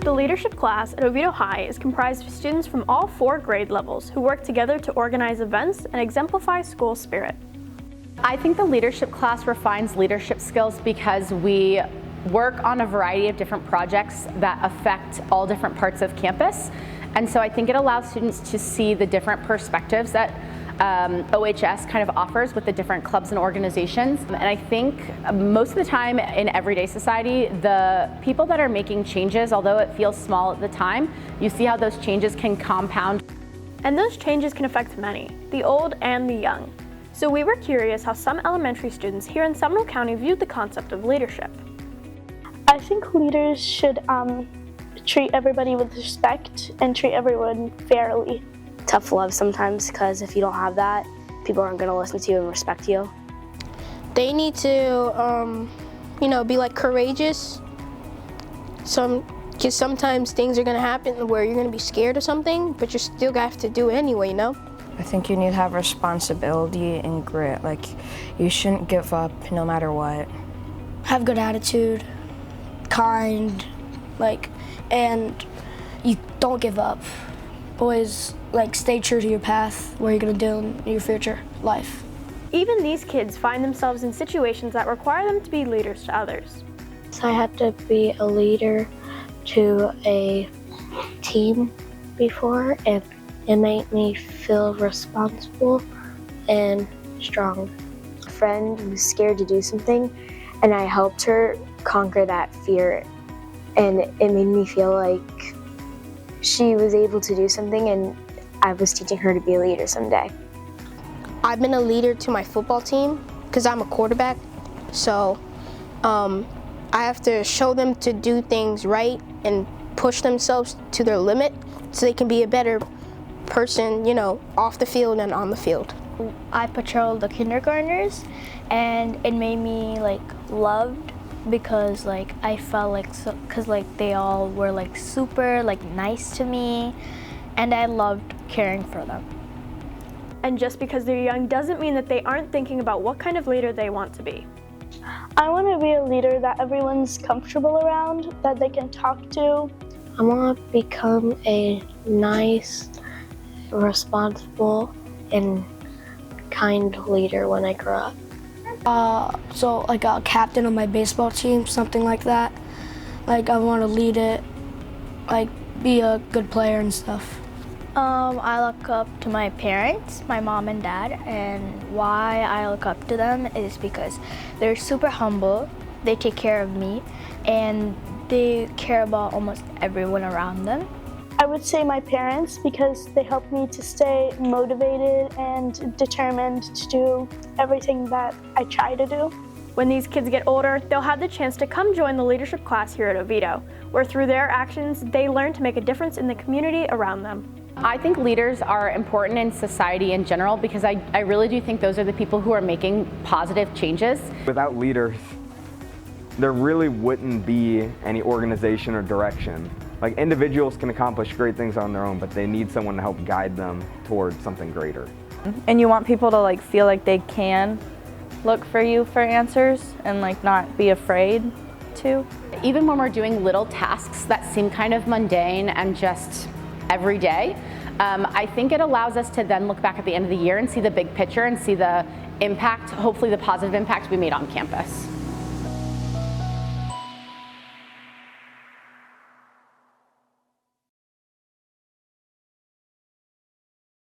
The leadership class at Oviedo High is comprised of students from all 4 grade levels who work together to organize events and exemplify school spirit. I think the leadership class refines leadership skills because we work on a variety of different projects that affect all different parts of campus. And so I think it allows students to see the different perspectives that OHS kind of offers with the different clubs and organizations. And I think most of the time in everyday society, the people that are making changes, although it feels small at the time, you see how those changes can compound. And those changes can affect many, the old and the young. So we were curious how some elementary students here in Seminole County viewed the concept of leadership. I think leaders should treat everybody with respect and treat everyone fairly. Tough love sometimes, because if you don't have that, people aren't going to listen to you and respect you. They need to, be like courageous. Because sometimes things are going to happen where you're going to be scared of something, but you still have to do it anyway, I think you need to have responsibility and grit. Like, you shouldn't give up no matter what. Have good attitude, kind, and you don't give up. Always, stay true to your path, what you're gonna do in your future life. Even these kids find themselves in situations that require them to be leaders to others. So I had to be a leader to a team before, and it made me feel responsible and strong. A friend was scared to do something, and I helped her conquer that fear, and it made me feel like she was able to do something, and I was teaching her to be a leader someday. I've been a leader to my football team because I'm a quarterback, so I have to show them to do things right and push themselves to their limit so they can be a better person, off the field and on the field. I patrolled the kindergartners, and it made me loved because I felt because they all were super nice to me, and I loved caring for them. And just because they're young doesn't mean that they aren't thinking about what kind of leader they want to be. I want to be a leader that everyone's comfortable around, that they can talk to. I want to become a nice, responsible, and kind leader when I grow up. So a captain of my baseball team, something like that. I want to lead it, be a good player and stuff. I look up to my parents, my mom and dad, and why I look up to them is because they're super humble, they take care of me, and they care about almost everyone around them. I would say my parents, because they help me to stay motivated and determined to do everything that I try to do. When these kids get older, they'll have the chance to come join the leadership class here at Oviedo, where through their actions, they learn to make a difference in the community around them. I think leaders are important in society in general because I really do think those are the people who are making positive changes. Without leaders, there really wouldn't be any organization or direction. Individuals can accomplish great things on their own, but they need someone to help guide them towards something greater. And you want people to feel like they can look for you for answers and not be afraid to. Even when we're doing little tasks that seem kind of mundane and just every day, I think it allows us to then look back at the end of the year and see the big picture and see the impact, hopefully the positive impact we made on campus.